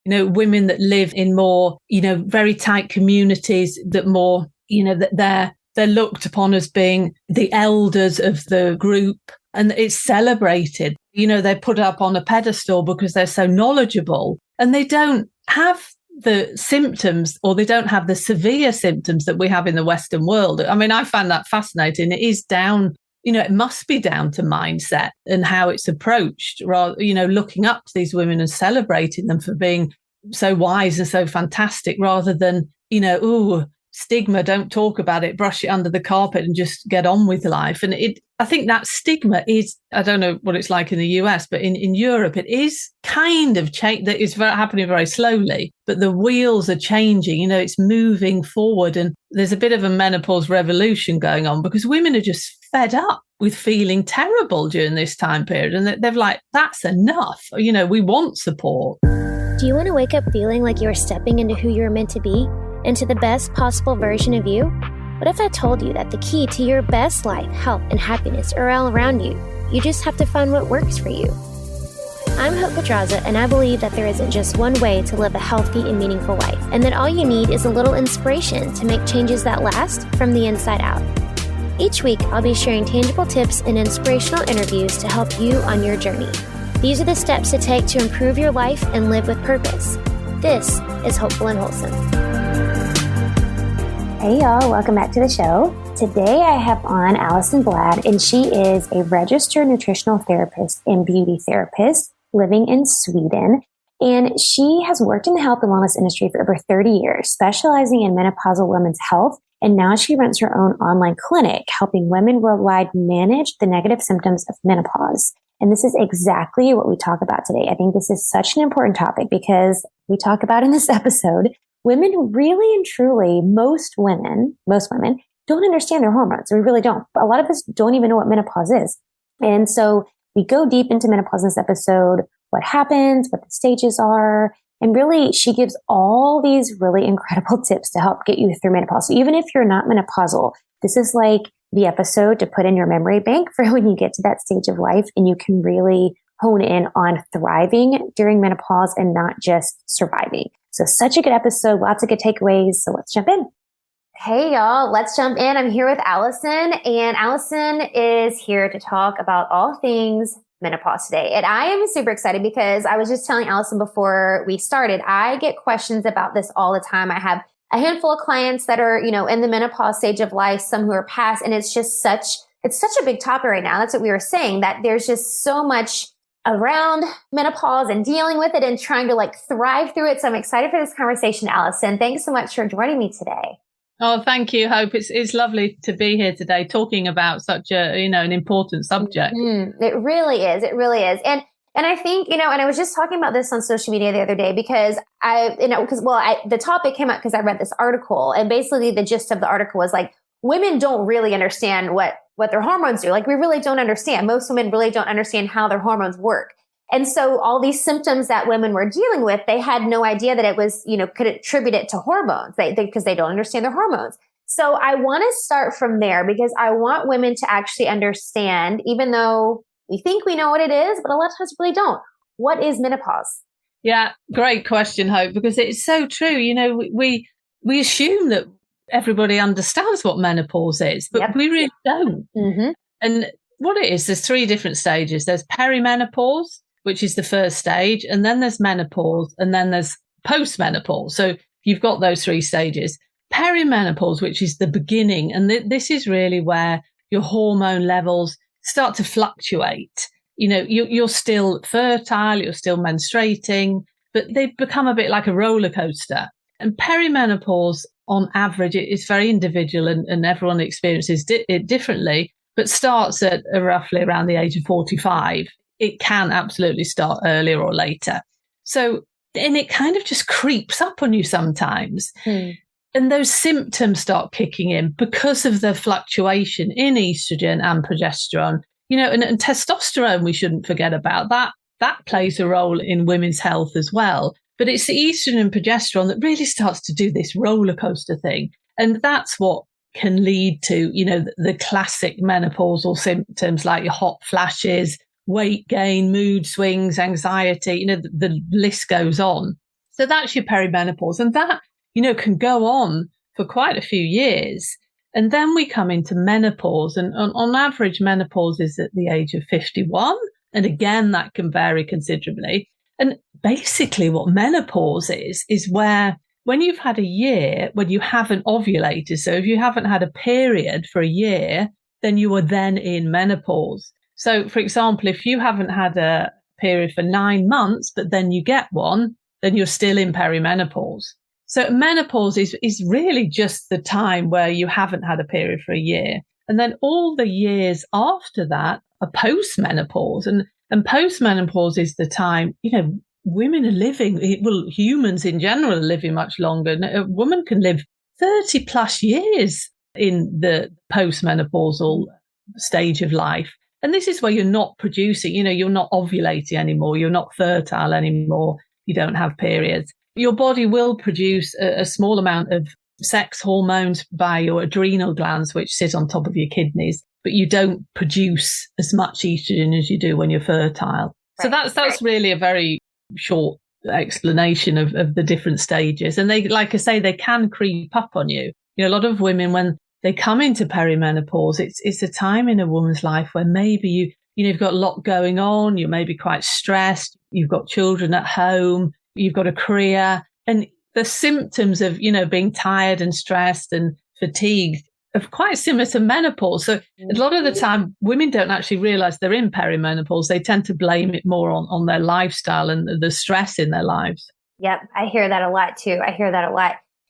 women that live in more, very tight communities that more, that they're looked upon as being the elders of the group, and it's celebrated. They're put up on a pedestal because they're so knowledgeable, and they don't have the symptoms, or they don't have the severe symptoms that we have in the Western world. I mean, I find that fascinating. It is down, it must be down to mindset and how it's approached, rather, looking up to these women and celebrating them for being so wise and so fantastic, rather than, stigma, don't talk about it, brush it under the carpet and just get on with life. And I think that stigma is, I don't know what it's like in the US, but in Europe, it is kind of change that is happening very slowly, but the wheels are changing, it's moving forward. And there's a bit of a menopause revolution going on because women are just fed up with feeling terrible during this time period. And they're like, that's enough. We want support. Do you want to wake up feeling like you're stepping into who you're meant to be? Into the best possible version of you? What if I told you that the key to your best life, health, and happiness are all around you? You just have to find what works for you. I'm Hope Pedraza, and I believe that there isn't just one way to live a healthy and meaningful life, and that all you need is a little inspiration to make changes that last from the inside out. Each week, I'll be sharing tangible tips and inspirational interviews to help you on your journey. These are the steps to take to improve your life and live with purpose. This is Hopeful and Wholesome. Hey y'all, welcome back to the show. Today I have on Alison Bladh, and she is a registered nutritional therapist and beauty therapist living in Sweden. And she has worked in the health and wellness industry for over 30 years, specializing in menopausal women's health. And now she runs her own online clinic, helping women worldwide manage the negative symptoms of menopause. And this is exactly what we talk about today. I think this is such an important topic because we talk about in this episode women who really and truly, most women don't understand their hormones. We really don't. A lot of us don't even know what menopause is. And so we go deep into menopause in this episode, what happens, what the stages are. And really, she gives all these really incredible tips to help get you through menopause. So even if you're not menopausal, this is like the episode to put in your memory bank for when you get to that stage of life and you can really hone in on thriving during menopause and not just surviving. So such a good episode, lots of good takeaways. So let's jump in. Hey y'all, let's jump in. I'm here with Alison, and Alison is here to talk about all things menopause today. And I am super excited because I was just telling Alison before we started, I get questions about this all the time. I have a handful of clients that are, in the menopause stage of life, some who are past, and it's such a big topic right now. That's what we were saying, that there's just so much around menopause and dealing with it and trying to thrive through it. So I'm excited for this conversation, Alison. Thanks so much for joining me today. Oh, thank you, Hope. It's lovely to be here today talking about such an important subject. Mm-hmm. It really is. It really is. And I think, and I was just talking about this on social media the other day because the topic came up because I read this article, and basically the gist of the article was women don't really understand what their hormones do. We really don't understand. Most women really don't understand how their hormones work. And so all these symptoms that women were dealing with, they had no idea that it was, could attribute it to hormones because they don't understand their hormones. So I want to start from there because I want women to actually understand, even though we think we know what it is, but a lot of times we really don't. What is menopause? Yeah, great question, Hope, because it's so true. We assume that everybody understands what menopause is, but we really don't. Mm-hmm. And what it is, there's 3 different stages. There's perimenopause, which is the first stage, and then there's menopause, and then there's postmenopause. So you've got those 3 stages. Perimenopause, which is the beginning, and this is really where your hormone levels start to fluctuate. You're still fertile, you're still menstruating, but they become a bit like a roller coaster. And perimenopause, on average, it's very individual, and everyone experiences it differently, but starts at roughly around the age of 45. It can absolutely start earlier or later. So, and it kind of just creeps up on you sometimes. And those symptoms start kicking in because of the fluctuation in estrogen and progesterone. And testosterone, we shouldn't forget about that. That plays a role in women's health as well. But it's the estrogen and progesterone that really starts to do this roller coaster thing. And that's what can lead to, the classic menopausal symptoms like your hot flashes, weight gain, mood swings, anxiety, the list goes on. So that's your perimenopause. And that, can go on for quite a few years. And then we come into menopause. And on average, menopause is at the age of 51. And again, that can vary considerably. And basically what menopause is where when you've had a year when you haven't ovulated, so if you haven't had a period for a year, then you are then in menopause. So, for example, if you haven't had a period for 9 months, but then you get one, then you're still in perimenopause. So menopause is really just the time where you haven't had a period for a year. And then all the years after that are postmenopause. And postmenopause is the time, women are living, humans in general are living much longer. A woman can live 30 plus years in the postmenopausal stage of life. And this is where you're not producing, you're not ovulating anymore. You're not fertile anymore. You don't have periods. Your body will produce a small amount of sex hormones by your adrenal glands, which sit on top of your kidneys, but you don't produce as much estrogen as you do when you're fertile. Right. So that's really a very short explanation of the different stages. And they, like I say, they can creep up on you. A lot of women, when they come into perimenopause, it's a time in a woman's life where maybe you've got a lot going on. You may be quite stressed. You've got children at home. You've got a career, and the symptoms of, being tired and stressed and fatigued are quite similar to menopause. So a lot of the time, women don't actually realize they're in perimenopause. They tend to blame it more on their lifestyle and the stress in their lives. Yep. I hear that a lot too.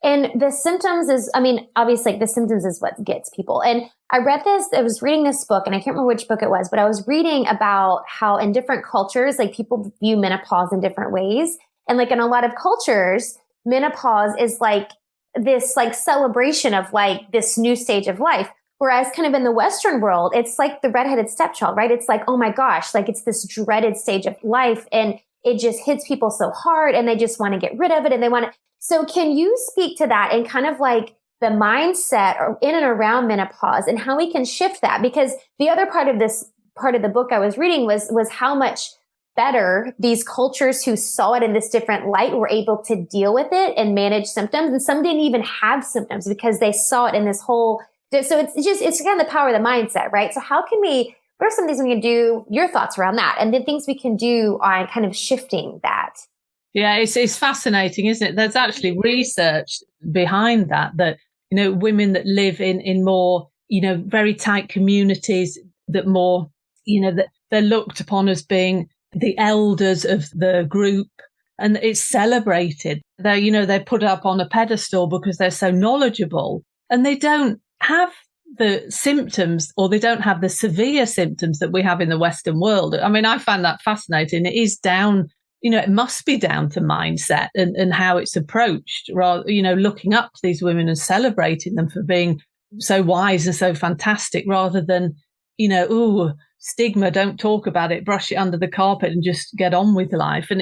And the symptoms obviously the symptoms is what gets people. And I was reading this book, and I can't remember which book it was, but I was reading about how in different cultures, like people view menopause in different ways. And like in a lot of cultures, menopause is like this like celebration of like this new stage of life. Whereas kind of in the Western world, it's like the redheaded stepchild, right? It's like, oh my gosh, like it's this dreaded stage of life, and it just hits people so hard, and they just want to get rid of it, and they want to. So can you speak to that and kind of like the mindset in and around menopause and how we can shift that? Because the other part of the book I was reading was how much better these cultures who saw it in this different light were able to deal with it and manage symptoms. And some didn't even have symptoms because they saw it in this whole. So it's kind of the power of the mindset, right? So what are some things we can do? Your thoughts around that, and then things we can do on kind of shifting that. Yeah, it's fascinating, isn't it? There's actually research behind that women that live in more, very tight communities, that more, that they're looked upon as being the elders of the group, and it's celebrated. They're put up on a pedestal because they're so knowledgeable, and they don't have the symptoms, or they don't have the severe symptoms that we have in the Western world. I mean, I find that fascinating. It is down, it must be down to mindset and how it's approached, rather, looking up to these women and celebrating them for being so wise and so fantastic, rather than, stigma, don't talk about it, brush it under the carpet and just get on with life. And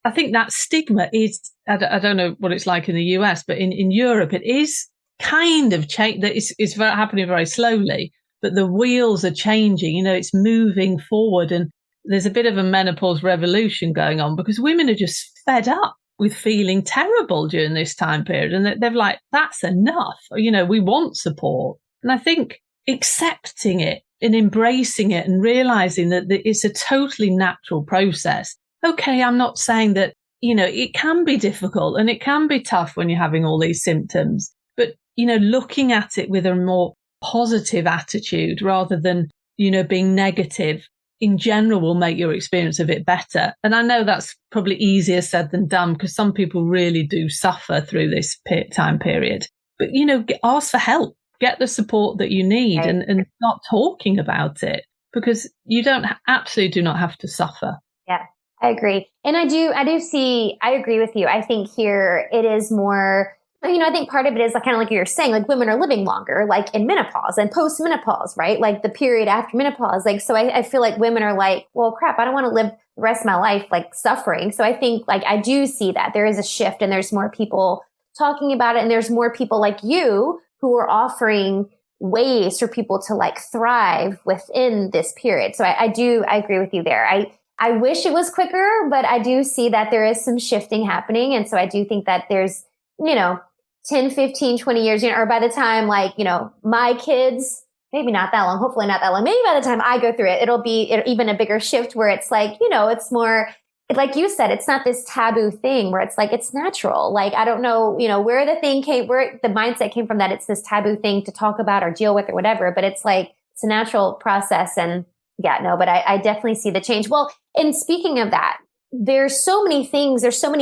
I think that stigma is, I don't know what it's like in the US, but in Europe, it is kind of change that it's happening very slowly, but the wheels are changing, it's moving forward. And there's a bit of a menopause revolution going on because women are just fed up with feeling terrible during this time period. And they're like, that's enough. We want support. And I think accepting it and embracing it and realizing that it's a totally natural process. Okay, I'm not saying that, it can be difficult and it can be tough when you're having all these symptoms, but, looking at it with a more positive attitude rather than, being negative in general will make your experience of it better. And I know that's probably easier said than done because some people really do suffer through this time period. But, ask for help. Get the support that you need, right, and start talking about it, because you absolutely do not have to suffer. Yeah, I agree. And I agree with you. I think here it is more, I think part of it is kind of like you're saying, like women are living longer, like in menopause and post-menopause, right? Like the period after menopause. Like, so I feel like women are like, well, crap, I don't want to live the rest of my life like suffering. So I think like I do see that there is a shift and there's more people talking about it. And there's more people like you who are offering ways for people to like thrive within this period. So I agree with you there. I wish it was quicker, but I do see that there is some shifting happening. And so I do think that there's, 10, 15, 20 years, or by the time my kids, maybe not that long, hopefully not that long, maybe by the time I go through it, it'll be even a bigger shift where it's like, it's more, like you said, it's not this taboo thing where it's like, it's natural. Like, I don't know, where the mindset came from that it's this taboo thing to talk about or deal with or whatever, but it's like, it's a natural process. And but I definitely see the change. Well, and speaking of that, there's so many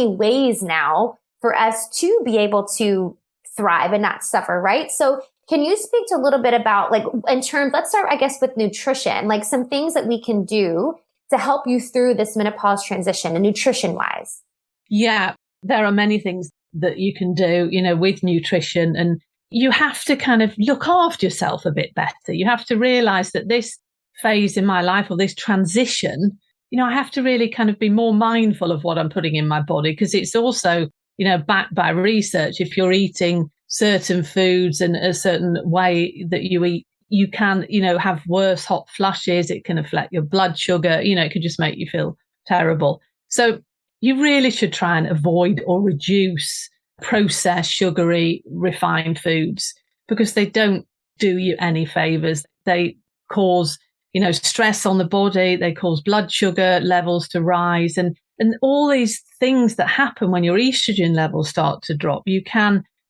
ways now for us to be able to thrive and not suffer, right? So can you speak to a little bit about let's start, I guess, with nutrition, like some things that we can do to help you through this menopause transition and nutrition wise? Yeah, there are many things that you can do, with nutrition, and you have to kind of look after yourself a bit better. You have to realize that this phase in my life, or this transition, I have to really kind of be more mindful of what I'm putting in my body, because it's also, backed by research. If you're eating certain foods in a certain way that you eat, you can, have worse hot flushes. It can affect your blood sugar. It could just make you feel terrible. So you really should try and avoid or reduce processed, sugary, refined foods, because they don't do you any favors. They cause, stress on the body. They cause blood sugar levels to rise, and all these things that happen when your estrogen levels start to drop.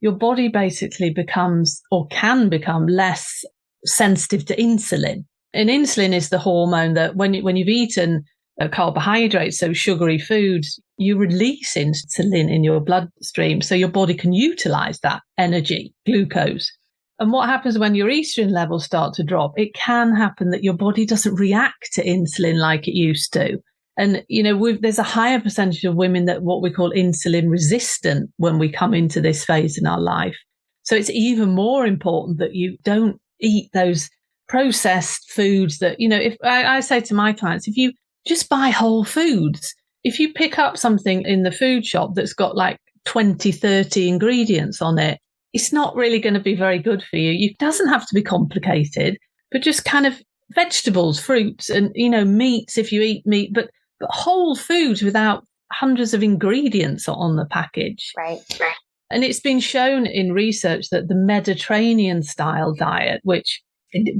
Your body basically becomes, or can become, less sensitive to insulin. And insulin is the hormone that when you've eaten carbohydrates, so sugary foods, you release insulin in your bloodstream so your body can utilize that energy, glucose. And what happens when your estrogen levels start to drop? It can happen that your body doesn't react to insulin like it used to. And, there's a higher percentage of women that what we call insulin resistant when we come into this phase in our life. So it's even more important that you don't eat those processed foods that, if I say to my clients, if you just buy whole foods, if you pick up something in the food shop that's got like 20, 30 ingredients on it, it's not really going to be very good for you. It doesn't have to be complicated, but just kind of vegetables, fruits, and, meats if you eat meat, but whole foods without hundreds of ingredients on the package. Right. And it's been shown in research that the Mediterranean style diet, which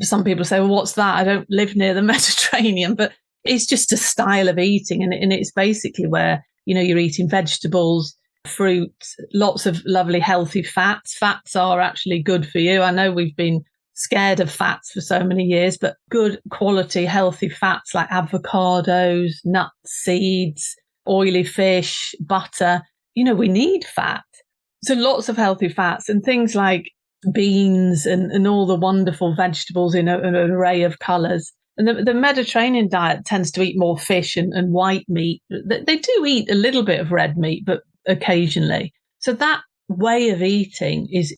some people say, well, what's that? I don't live near the Mediterranean, but it's just a style of eating. And it's basically where, you're eating vegetables, fruit, lots of lovely healthy fats. Fats are actually good for you. I know we've been scared of fats for so many years, but good quality, healthy fats like avocados, nuts, seeds, oily fish, butter. We need fat. So lots of healthy fats and things like beans and all the wonderful vegetables in an array of colours. And the Mediterranean diet tends to eat more fish and white meat. They do eat a little bit of red meat, but occasionally. So that way of eating is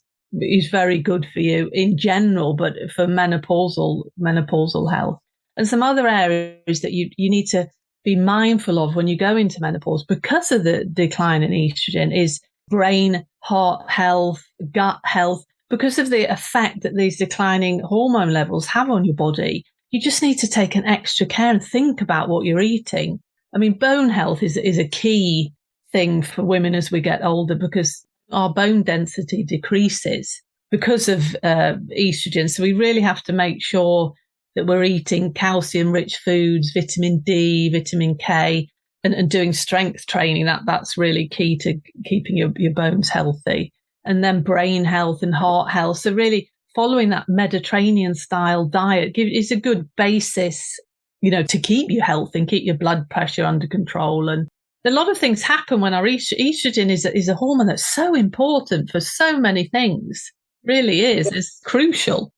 very good for you in general, but for menopausal health. And some other areas that you need to be mindful of when you go into menopause because of the decline in estrogen is brain, heart health, gut health. Because of the effect that these declining hormone levels have on your body, you just need to take an extra care and think about what you're eating. I mean, bone health is a key thing for women as we get older, because our bone density decreases because of estrogen. So we really have to make sure that we're eating calcium-rich foods, vitamin D, vitamin K, and doing strength training. That's really key to keeping your bones healthy. And then brain health and heart health. So really following that Mediterranean style diet is a good basis, to keep you healthy and keep your blood pressure under control. And a lot of things happen when our estrogen is a hormone that's so important for so many things. Really is. It's crucial.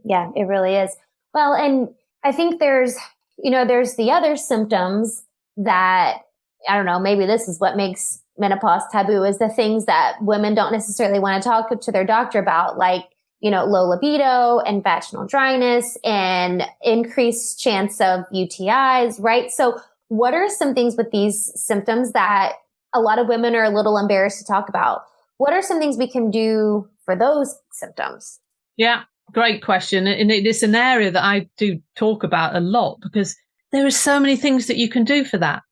Yeah, it really is. Well, and I think there's the other symptoms that, I don't know, maybe this is what makes menopause taboo, is the things that women don't necessarily want to talk to their doctor about, like, low libido and vaginal dryness and increased chance of UTIs, right? So what are some things with these symptoms that a lot of women are a little embarrassed to talk about? What are some things we can do for those symptoms? Yeah, great question. And it's an area that I do talk about a lot, because there are so many things that you can do for that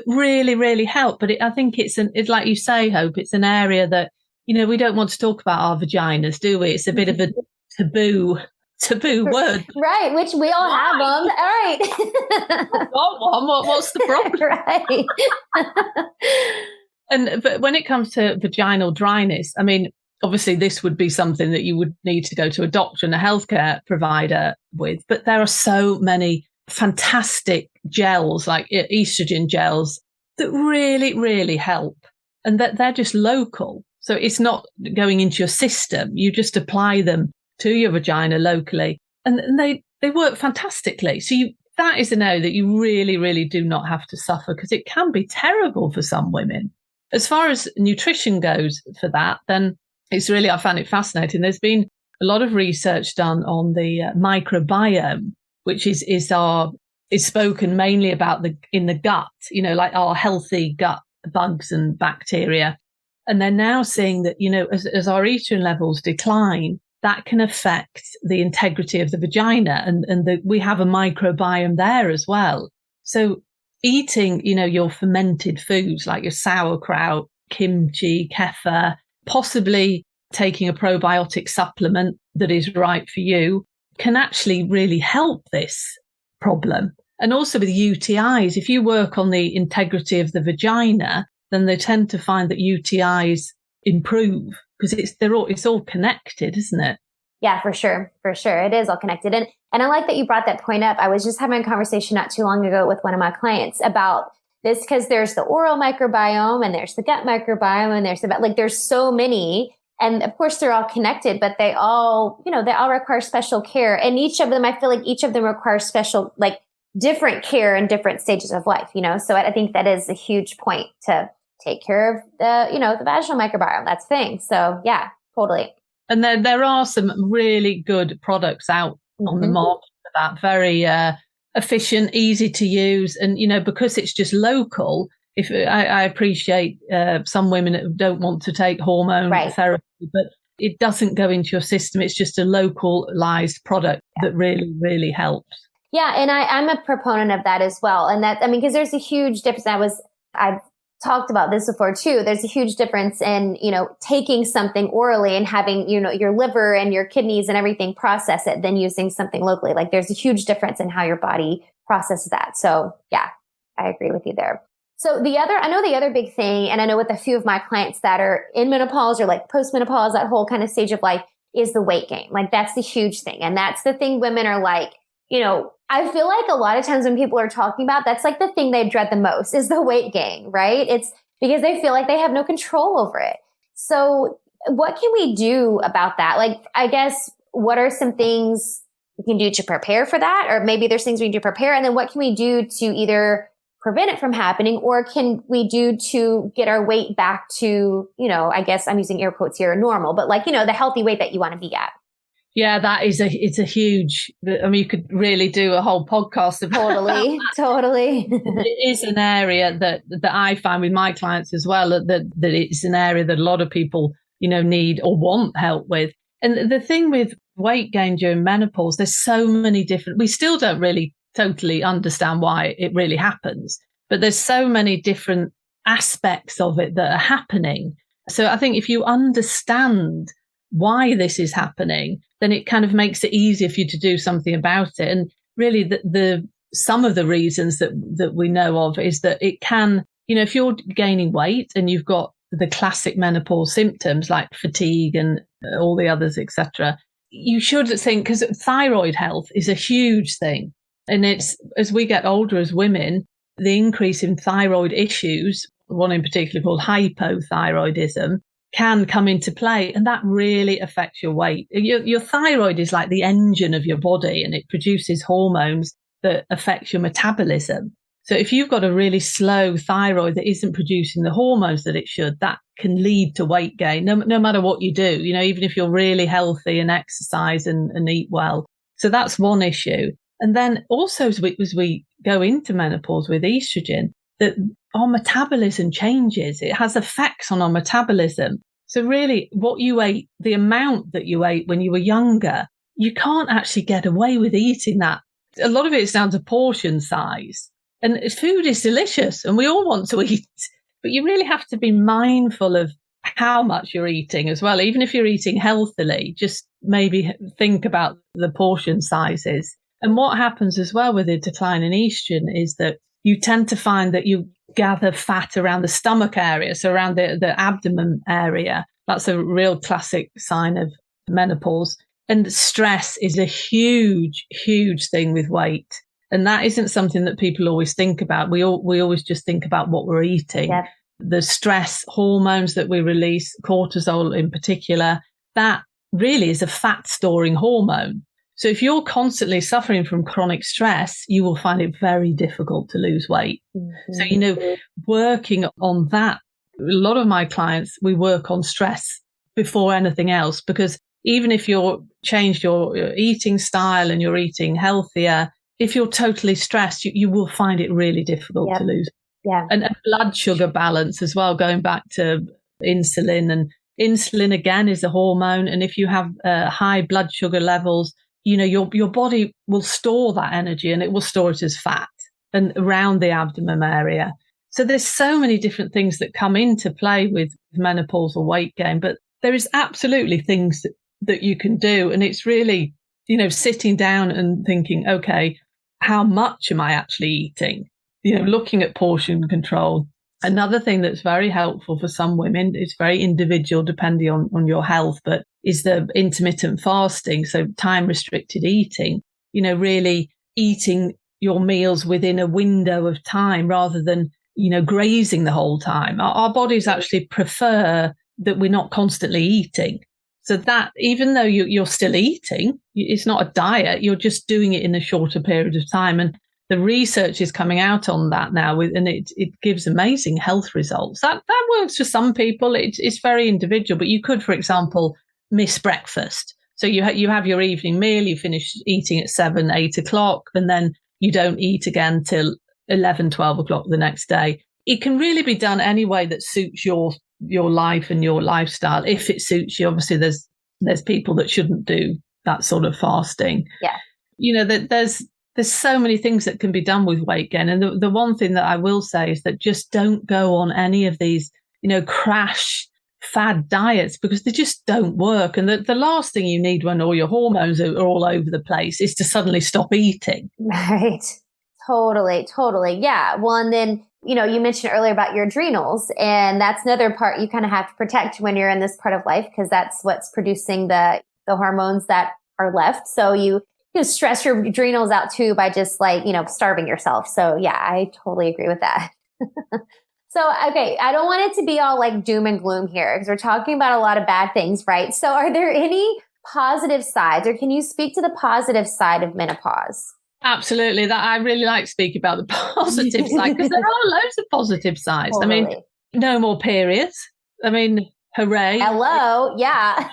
really, really help. But I think it's like you say, Hope, it's an area that, we don't want to talk about our vaginas, do we? It's a bit of a taboo word. Right, which we all have them. All right. I've got one. What's the problem? Right. But when it comes to vaginal dryness, I mean, obviously this would be something that you would need to go to a doctor and a healthcare provider with. But there are so many fantastic gels, like estrogen gels, that really, really help. And that they're just local. So it's not going into your system. You just apply them to your vagina locally, and they work fantastically. So that is an area that you really, really do not have to suffer, because it can be terrible for some women. As far as nutrition goes for that, then it's really, I found it fascinating. There's been a lot of research done on the microbiome, which is spoken mainly about in the gut, like our healthy gut bugs and bacteria. And they're now seeing that, as our estrogen levels decline, that can affect the integrity of the vagina, and we have a microbiome there as well. So eating, your fermented foods like your sauerkraut, kimchi, kefir, possibly taking a probiotic supplement that is right for you, can actually really help this problem. And also with UTIs, if you work on the integrity of the vagina, then they tend to find that UTIs improve, because it's all connected, isn't it? Yeah, for sure. For sure. It is all connected. And I like that you brought that point up. I was just having a conversation not too long ago with one of my clients about this, because there's the oral microbiome and there's the gut microbiome and there's so many. And of course they're all connected, but they all require special care. And each of them, I feel like each of them requires special, like different care in different stages of life, So I think that is a huge point to take care of the vaginal microbiome. That's the thing. So yeah, totally. And there are some really good products out on the market for that. Very efficient, easy to use. And, because it's just local, if I appreciate some women that don't want to take hormone therapy, but it doesn't go into your system. It's just a localized product that really, really helps. Yeah. And I'm a proponent of that as well. And because there's a huge difference. I've talked about this before too. There's a huge difference in, taking something orally and having, your liver and your kidneys and everything process it than using something locally. Like there's a huge difference in how your body processes that. So yeah, I agree with you there. So I know the other big thing, and I know with a few of my clients that are in menopause or like post-menopause, that whole kind of stage of life, is the weight gain. Like that's the huge thing. And that's the thing women are like, I feel like a lot of times when people are talking about, that's like the thing they dread the most is the weight gain, right? It's because they feel like they have no control over it. So what can we do about that? Like, I guess, what are some things we can do to prepare for that? Or maybe there's things we can do to prepare. And then what can we do to either prevent it from happening, or can we do to get our weight back to, I guess I'm using air quotes here, normal, but like, the healthy weight that you want to be at? Yeah, it's a huge, you could really do a whole podcast about Totally. It is an area that I find with my clients as well, that it's an area that a lot of people, need or want help with. And the thing with weight gain during menopause, there's so many we still don't really totally understand why it really happens, but there's so many different aspects of it that are happening. So I think if you understand why this is happening, then it kind of makes it easier for you to do something about it. And really some of the reasons that we know of is that it can, if you're gaining weight and you've got the classic menopause symptoms like fatigue and all the others, etc., you should think, because thyroid health is a huge thing. And it's, as we get older as women, the increase in thyroid issues, one in particular called hypothyroidism, can come into play, and that really affects your weight. Your thyroid is like the engine of your body, and it produces hormones that affect your metabolism. So if you've got a really slow thyroid that isn't producing the hormones that it should, that can lead to weight gain, no matter what you do, even if you're really healthy and exercise and eat well. So that's one issue. And then also as we go into menopause with estrogen, that our metabolism changes. It has effects on our metabolism. So really what you ate, the amount that you ate when you were younger, you can't actually get away with eating that a lot of it is down to portion size. And food is delicious and we all want to eat, but you really have to be mindful of how much you're eating as well. Even if you're eating healthily, just maybe think about the portion sizes. And what happens as well with the decline in estrogen is that you tend to find that you gather fat around the stomach area, so around the abdomen area. That's a real classic sign of menopause. And stress is a huge, huge thing with weight. And that isn't something that people always think about. We always just think about what we're eating. Yeah. The stress hormones that we release, cortisol in particular, that really is a fat storing hormone. So if you're constantly suffering from chronic stress, you will find it very difficult to lose weight. Mm-hmm. So, working on that, a lot of my clients, we work on stress before anything else, because even if you're changed your eating style and you're eating healthier, if you're totally stressed, you will find it really difficult to lose. Yeah. And blood sugar balance as well, going back to insulin. And insulin, again, is a hormone. And if you have high blood sugar levels, your body will store that energy and it will store it as fat and around the abdomen area. So there's so many different things that come into play with menopausal weight gain, but there is absolutely things that you can do. And it's really, sitting down and thinking, okay, how much am I actually eating? Looking at portion control. Another thing that's very helpful for some women, it's very individual depending on your health, but is the intermittent fasting. So time restricted eating, really eating your meals within a window of time rather than, grazing the whole time. Our bodies actually prefer that we're not constantly eating. So that even though you're still eating, it's not a diet, you're just doing it in a shorter period of time. And the research is coming out on that now, and it gives amazing health results. That works for some people. It's very individual, but you could, for example, miss breakfast. So you have your evening meal, you finish eating at 7, 8 o'clock, and then you don't eat again till 11, 12 o'clock the next day. It can really be done any way that suits your life and your lifestyle. If it suits you, obviously there's people that shouldn't do that sort of fasting. Yeah. There's so many things that can be done with weight gain. And the one thing that I will say is that just don't go on any of these, crash fad diets, because they just don't work. And the last thing you need when all your hormones are all over the place is to suddenly stop eating. Right. Totally. Yeah. Well, and then, you mentioned earlier about your adrenals, and that's another part you kind of have to protect when you're in this part of life, because that's what's producing the hormones that are left. So you stress your adrenals out too by just starving yourself. So yeah, I totally agree with that. So, okay, I don't want it to be all like doom and gloom here because we're talking about a lot of bad things, right? So are there any positive sides, or can you speak to the positive side of menopause? Absolutely. That I really like speaking about the positive side, because there are loads of positive sides. Totally. I mean, no more periods. I mean, hooray. Hello. Yeah.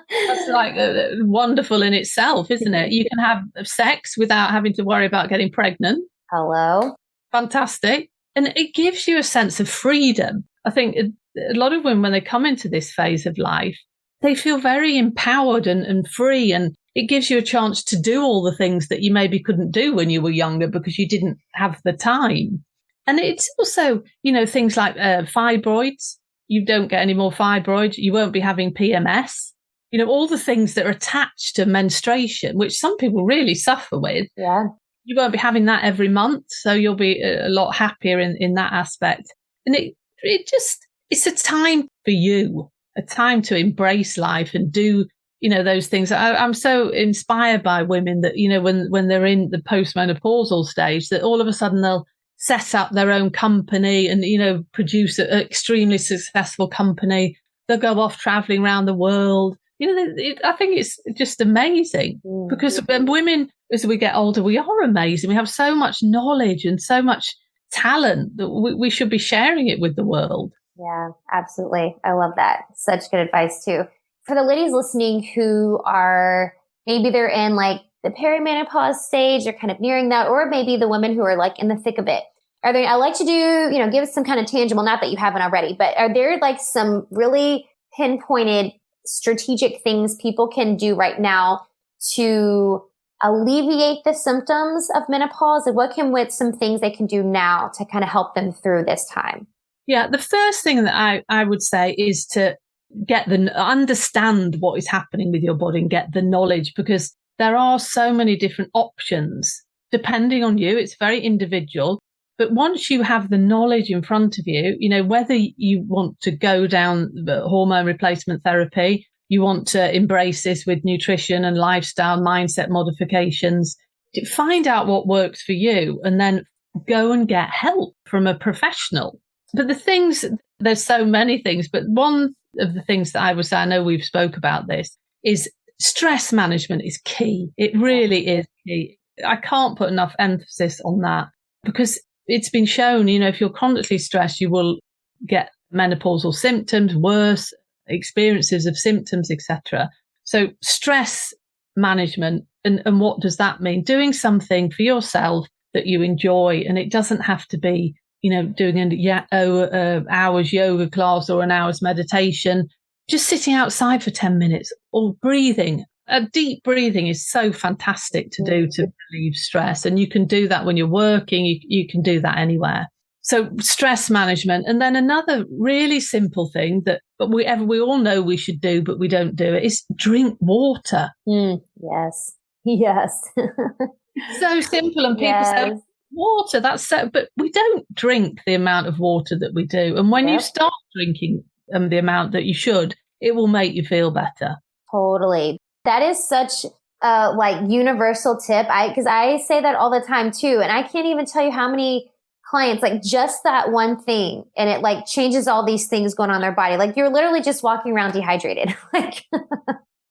That's wonderful in itself, isn't it? You can have sex without having to worry about getting pregnant. Hello. Fantastic. And it gives you a sense of freedom. I think a lot of women, when they come into this phase of life, they feel very empowered and free. And it gives you a chance to do all the things that you maybe couldn't do when you were younger because you didn't have the time. And it's also, things like fibroids. You don't get any more fibroids. You won't be having PMS. All the things that are attached to menstruation, which some people really suffer with. Yeah. You won't be having that every month. So you'll be a lot happier in that aspect. And it's a time for you, a time to embrace life and do, those things. I'm so inspired by women that, when they're in the postmenopausal stage, that all of a sudden they'll set up their own company and, produce an extremely successful company. They'll go off traveling around the world. I think it's just amazing because when women, as we get older, we are amazing. We have so much knowledge and so much talent that we should be sharing it with the world. Yeah, absolutely. I love that. Such good advice too. For the ladies listening who are, maybe they're in like the perimenopause stage, they're kind of nearing that, or maybe the women who are like in the thick of it. I like to do, give us some kind of tangible, not that you haven't already, but are there like some really pinpointed strategic things people can do right now to alleviate the symptoms of menopause? And what can with some things they can do now to kind of help them through this time? Yeah, the first thing that I would say is to understand what is happening with your body and get the knowledge, because there are so many different options depending on you. It's very individual. But once you have the knowledge in front of you, whether you want to go down the hormone replacement therapy, you want to embrace this with nutrition and lifestyle mindset modifications, to find out what works for you and then go and get help from a professional. But there's so many things, but one of the things that I would say, I know we've spoke about this, is stress management is key. It really is key. I can't put enough emphasis on that, because it's been shown, if you're chronically stressed, you will get menopausal symptoms, worse experiences of symptoms, etc. So stress management, and what does that mean? Doing something for yourself that you enjoy, and it doesn't have to be, doing an hour's yoga class or an hour's meditation. Just sitting outside for 10 minutes or breathing. Deep breathing is so fantastic to do to relieve stress. And you can do that when you're working. You can do that anywhere. So stress management. And then another really simple thing that we all know we should do, but we don't do it, is drink water. Yes. Yes. So simple. And people say, water, that's so, but we don't drink the amount of water that we do. And when you start drinking the amount that you should, it will make you feel better. Totally. That is such a universal tip. Because I say that all the time too. And I can't even tell you how many clients, just that one thing, and it changes all these things going on in their body. You're literally just walking around dehydrated.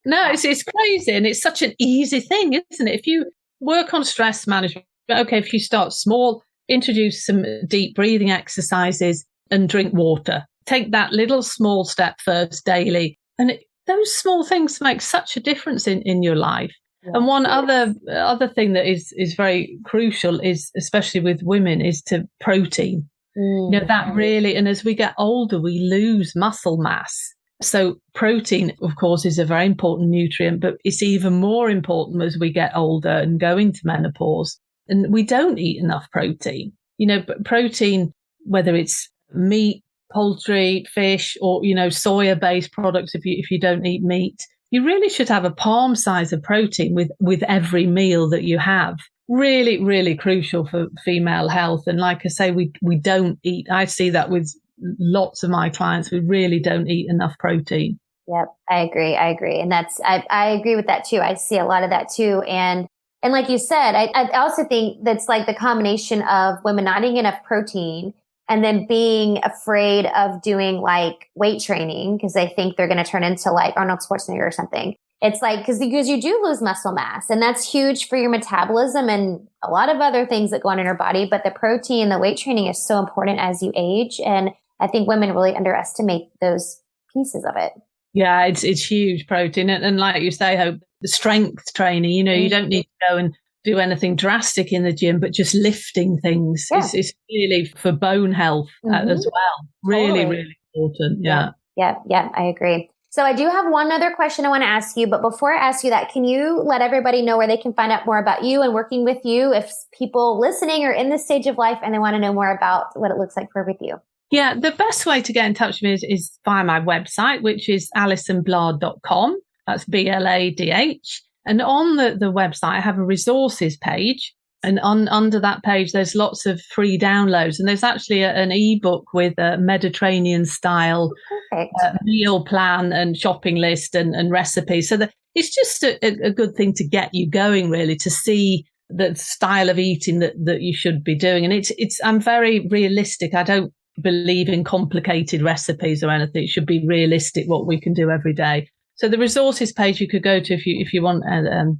No, it's crazy. And it's such an easy thing, isn't it? If you work on stress management, okay, if you start small, introduce some deep breathing exercises and drink water. Take that little small step first daily. And those small things make such a difference in your life. Yeah. And one other thing that is very crucial is, especially with women, is to protein. That really, and as we get older, we lose muscle mass. So protein, of course, is a very important nutrient, but it's even more important as we get older and go into menopause. And we don't eat enough protein. But protein, whether it's meat, poultry, fish, or, soya-based products, if you don't eat meat, you really should have a palm size of protein with every meal that you have. Really, really crucial for female health. And like I say, we don't eat. I see that with lots of my clients. We really don't eat enough protein. Yep, I agree. And I agree with that too. I see a lot of that too. And like you said, I also think that's the combination of women not eating enough protein and then being afraid of doing weight training because they think they're going to turn into Arnold Schwarzenegger or something. It's because you do lose muscle mass, and that's huge for your metabolism and a lot of other things that go on in your body. But the protein, the weight training is so important as you age. And I think women really underestimate those pieces of it. Yeah, it's huge, protein. And like you say, Hope, the strength training, you don't need to go and do anything drastic in the gym, but just lifting things is really for bone health as well. Really, really important. Yeah. I agree. So I do have one other question I want to ask you, but before I ask you that, can you let everybody know where they can find out more about you and working with you if people listening are in this stage of life and they want to know more about what it looks like to work with you? Yeah, the best way to get in touch with me is via my website, which is alisonbladh.com. That's BLADH. And on the website, I have a resources page. And under that page, there's lots of free downloads. And there's actually an ebook with a Mediterranean style meal plan and shopping list and recipes. So it's just a good thing to get you going, really, to see the style of eating that you should be doing. And I'm very realistic. I don't believe in complicated recipes or anything. It should be realistic what we can do every day. So the resources page you could go to if you want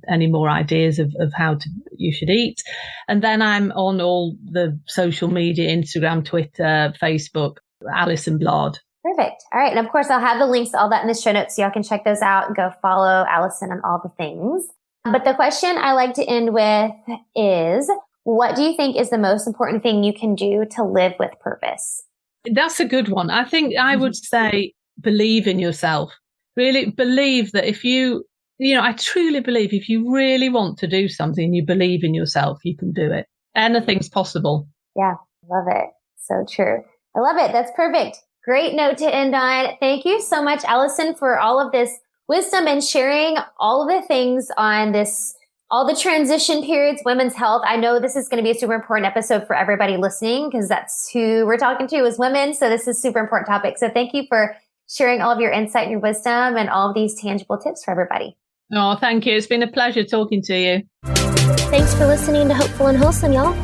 any more ideas of how you should eat. And then I'm on all the social media, Instagram, Twitter, Facebook, Alison Bladh. Perfect. All right. And of course, I'll have the links to all that in the show notes so y'all can check those out and go follow Alison on all the things. But the question I like to end with is, what do you think is the most important thing you can do to live with purpose? That's a good one. I think I would say believe in yourself. Really believe that if you I truly believe if you really want to do something, you believe in yourself, you can do it. Anything's possible. Yeah, love it. So true. I love it. That's perfect. Great note to end on. Thank you so much, Alison, for all of this wisdom and sharing all of the things on this, all the transition periods, women's health. I know this is going to be a super important episode for everybody listening because that's who we're talking to is women. So this is a super important topic. So thank you for sharing all of your insight and your wisdom and all of these tangible tips for everybody. Oh, thank you. It's been a pleasure talking to you. Thanks for listening to Hopeful and Wholesome, y'all.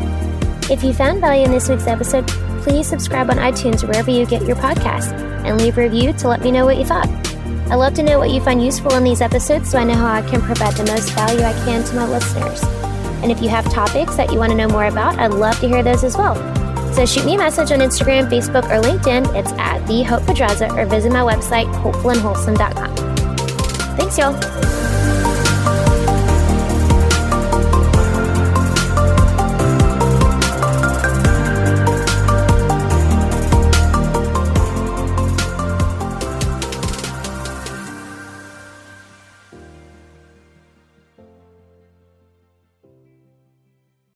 If you found value in this week's episode, please subscribe on iTunes or wherever you get your podcasts and leave a review to let me know what you thought. I love to know what you find useful in these episodes so I know how I can provide the most value I can to my listeners. And if you have topics that you want to know more about, I'd love to hear those as well. So shoot me a message on Instagram, Facebook, or LinkedIn. It's @TheHopePedraza or visit my website, hopefulandwholesome.com. Thanks, y'all.